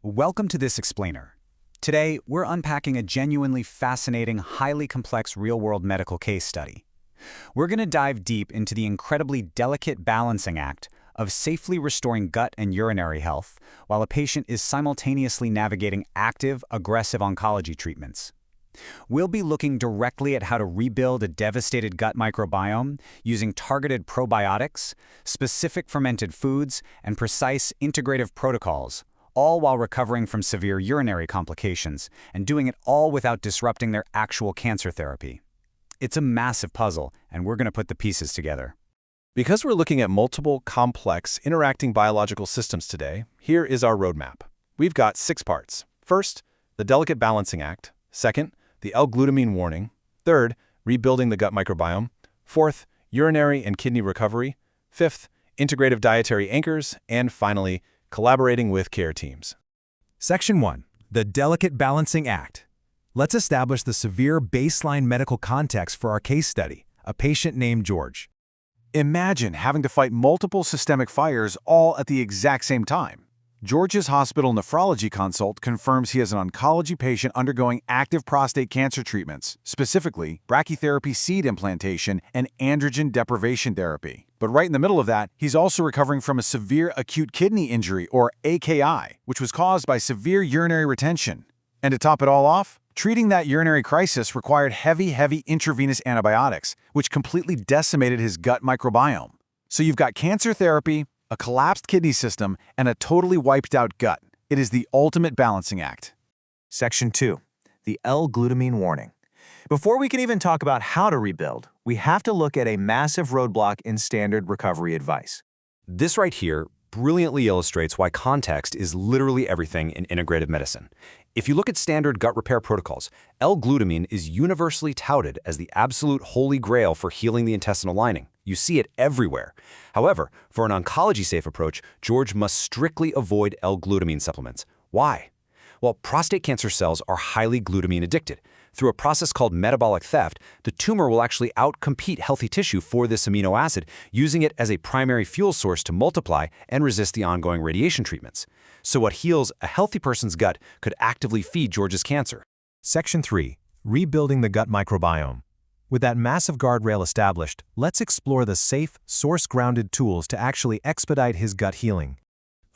Welcome to this explainer. Today, we're unpacking a genuinely fascinating, highly complex real-world medical case study. We're going to dive deep into the incredibly delicate balancing act of safely restoring gut and urinary health while a patient is simultaneously navigating active, aggressive oncology treatments. We'll be looking directly at how to rebuild a devastated gut microbiome using targeted probiotics, specific fermented foods, and precise integrative protocols, all while recovering from severe urinary complications, and doing it all without disrupting their actual cancer therapy. It's a massive puzzle, and we're going to put the pieces together. Because we're looking at multiple, complex, interacting biological systems today, here is our roadmap. We've got 6 parts. First, the delicate balancing act. Second, the L-glutamine warning. Third, rebuilding the gut microbiome. Fourth, urinary and kidney recovery. Fifth, integrative dietary anchors. And finally, collaborating with care teams. Section 1. The Delicate Balancing Act. Let's establish the severe baseline medical context for our case study, a patient named George. Imagine having to fight multiple systemic fires all at the exact same time. George's hospital nephrology consult confirms he has an oncology patient undergoing active prostate cancer treatments, specifically brachytherapy seed implantation and androgen deprivation therapy. But right in the middle of that, he's also recovering from a severe acute kidney injury, or AKI, which was caused by severe urinary retention. And to top it all off, treating that urinary crisis required heavy intravenous antibiotics, which completely decimated his gut microbiome. So you've got cancer therapy, a collapsed kidney system, and a totally wiped out gut. It is the ultimate balancing act. Section 2. The L-glutamine warning. Before we can even talk about how to rebuild, we have to look at a massive roadblock in standard recovery advice. This right here brilliantly illustrates why context is literally everything in integrative medicine. If you look at standard gut repair protocols, L-glutamine is universally touted as the absolute holy grail for healing the intestinal lining. You see it everywhere. However, for an oncology-safe approach, George must strictly avoid L-glutamine supplements. Why? Well, prostate cancer cells are highly glutamine addicted. Through a process called metabolic theft, the tumor will actually outcompete healthy tissue for this amino acid, using it as a primary fuel source to multiply and resist the ongoing radiation treatments. So what heals a healthy person's gut could actively feed George's cancer. Section 3. Rebuilding the gut microbiome. With that massive guardrail established, let's explore the safe, source-grounded tools to actually expedite his gut healing.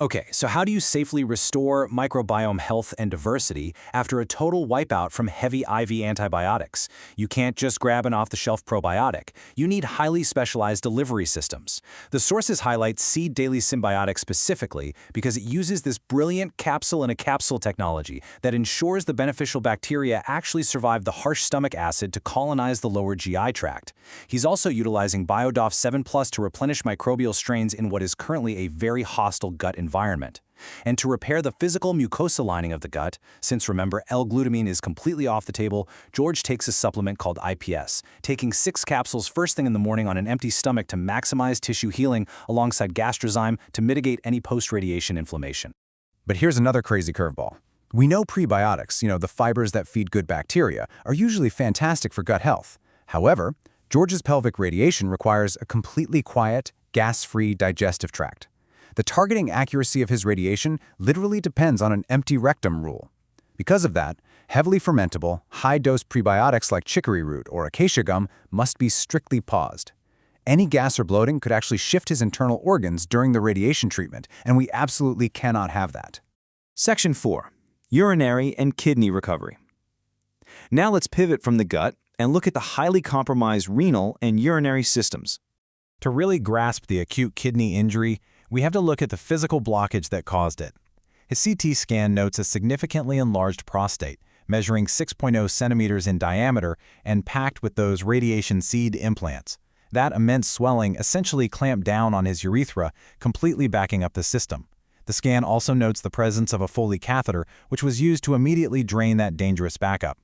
Okay, so how do you safely restore microbiome health and diversity after a total wipeout from heavy IV antibiotics? You can't just grab an off-the-shelf probiotic. You need highly specialized delivery systems. The sources highlight Seed Daily Symbiotic specifically because it uses this brilliant capsule-in-a-capsule technology that ensures the beneficial bacteria actually survive the harsh stomach acid to colonize the lower GI tract. He's also utilizing BioDof 7+ to replenish microbial strains in what is currently a very hostile gut environment. And to repair the physical mucosa lining of the gut, since remember L-glutamine is completely off the table, George takes a supplement called IPS, taking 6 capsules first thing in the morning on an empty stomach to maximize tissue healing alongside gastrozyme to mitigate any post-radiation inflammation. But here's another crazy curveball. We know prebiotics, the fibers that feed good bacteria, are usually fantastic for gut health. However, George's pelvic radiation requires a completely quiet, gas-free digestive tract. The targeting accuracy of his radiation literally depends on an empty rectum rule. Because of that, heavily fermentable, high-dose prebiotics like chicory root or acacia gum must be strictly paused. Any gas or bloating could actually shift his internal organs during the radiation treatment, and we absolutely cannot have that. Section 4. Urinary and kidney recovery. Now let's pivot from the gut and look at the highly compromised renal and urinary systems. To really grasp the acute kidney injury, we have to look at the physical blockage that caused it. His CT scan notes a significantly enlarged prostate, measuring 6.0 centimeters in diameter and packed with those radiation seed implants. That immense swelling essentially clamped down on his urethra, completely backing up the system. The scan also notes the presence of a Foley catheter, which was used to immediately drain that dangerous backup.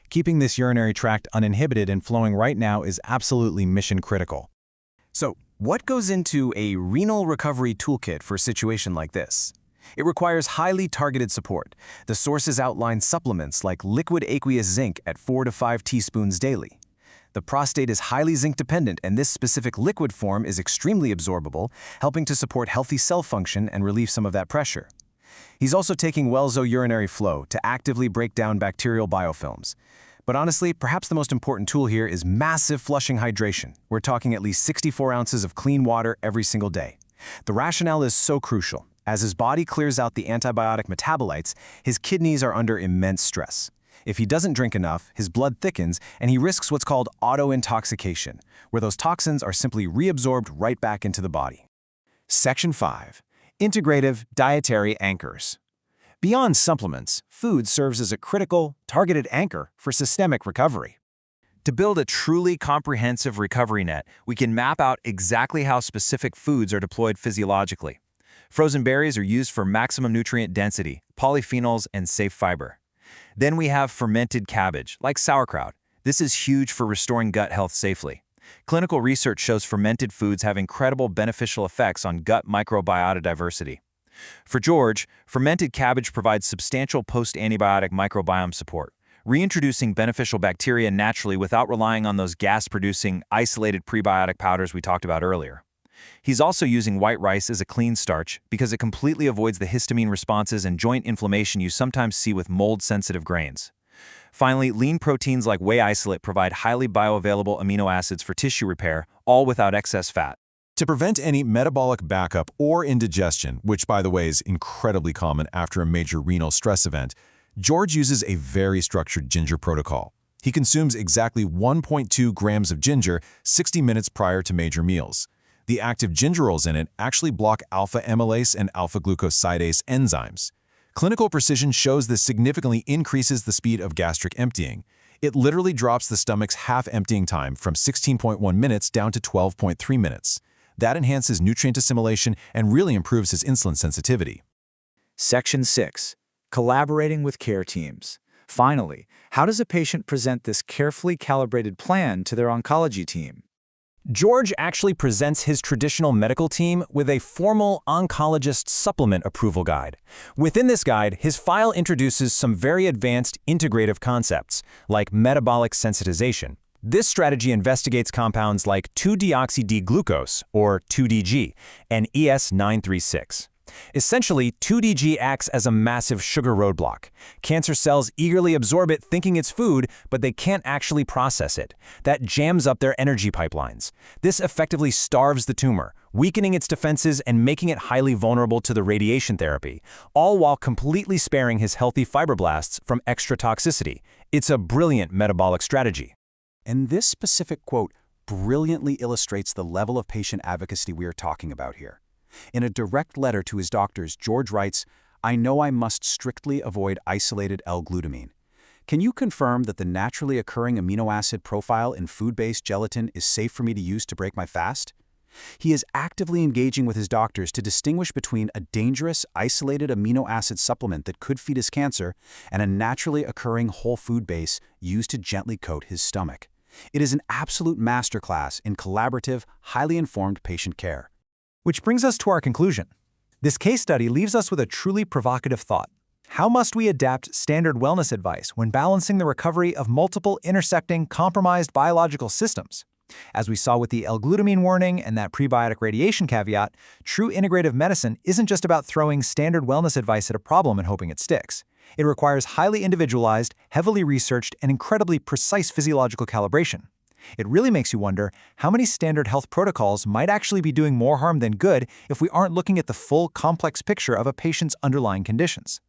Keeping this urinary tract uninhibited and flowing right now is absolutely mission critical. So, what goes into a renal recovery toolkit for a situation like this? It requires highly targeted support. The sources outline supplements like liquid aqueous zinc at 4 to 5 teaspoons daily. The prostate is highly zinc dependent, and this specific liquid form is extremely absorbable, helping to support healthy cell function and relieve some of that pressure. He's also taking urinary flow to actively break down bacterial biofilms. But honestly, perhaps the most important tool here is massive flushing hydration. We're talking at least 64 ounces of clean water every single day. The rationale is so crucial. As his body clears out the antibiotic metabolites, his kidneys are under immense stress. If he doesn't drink enough, his blood thickens and he risks what's called auto-intoxication, where those toxins are simply reabsorbed right back into the body. Section 5. Integrative dietary anchors. Beyond supplements, food serves as a critical, targeted anchor for systemic recovery. To build a truly comprehensive recovery net, we can map out exactly how specific foods are deployed physiologically. Frozen berries are used for maximum nutrient density, polyphenols, and safe fiber. Then we have fermented cabbage, like sauerkraut. This is huge for restoring gut health safely. Clinical research shows fermented foods have incredible beneficial effects on gut microbiota diversity. For George, fermented cabbage provides substantial post-antibiotic microbiome support, reintroducing beneficial bacteria naturally without relying on those gas-producing, isolated prebiotic powders we talked about earlier. He's also using white rice as a clean starch because it completely avoids the histamine responses and joint inflammation you sometimes see with mold-sensitive grains. Finally, lean proteins like whey isolate provide highly bioavailable amino acids for tissue repair, all without excess fat. To prevent any metabolic backup or indigestion, which by the way is incredibly common after a major renal stress event, George uses a very structured ginger protocol. He consumes exactly 1.2 grams of ginger 60 minutes prior to major meals. The active gingerols in it actually block alpha amylase and alpha glucosidase enzymes. Clinical precision shows this significantly increases the speed of gastric emptying. It literally drops the stomach's half-emptying time from 16.1 minutes down to 12.3 minutes. That enhances nutrient assimilation and really improves his insulin sensitivity. Section 6. Collaborating with care teams. Finally, how does a patient present this carefully calibrated plan to their oncology team? George actually presents his traditional medical team with a formal oncologist supplement approval guide. Within this guide, his file introduces some very advanced integrative concepts, like metabolic sensitization. This strategy investigates compounds like 2-deoxy-D-glucose, or 2DG, and ES936. Essentially, 2DG acts as a massive sugar roadblock. Cancer cells eagerly absorb it thinking it's food, but they can't actually process it. That jams up their energy pipelines. This effectively starves the tumor, weakening its defenses and making it highly vulnerable to the radiation therapy, all while completely sparing his healthy fibroblasts from extra toxicity. It's a brilliant metabolic strategy. And this specific quote brilliantly illustrates the level of patient advocacy we are talking about here. In a direct letter to his doctors, George writes, "I know I must strictly avoid isolated L-glutamine. Can you confirm that the naturally occurring amino acid profile in food-based gelatin is safe for me to use to break my fast?" He is actively engaging with his doctors to distinguish between a dangerous, isolated amino acid supplement that could feed his cancer and a naturally occurring whole food base used to gently coat his stomach. It is an absolute masterclass in collaborative, highly informed patient care. Which brings us to our conclusion. This case study leaves us with a truly provocative thought. How must we adapt standard wellness advice when balancing the recovery of multiple intersecting, compromised biological systems? As we saw with the L-glutamine warning and that prebiotic radiation caveat, true integrative medicine isn't just about throwing standard wellness advice at a problem and hoping it sticks. It requires highly individualized, heavily researched, and incredibly precise physiological calibration. It really makes you wonder how many standard health protocols might actually be doing more harm than good if we aren't looking at the full, complex picture of a patient's underlying conditions.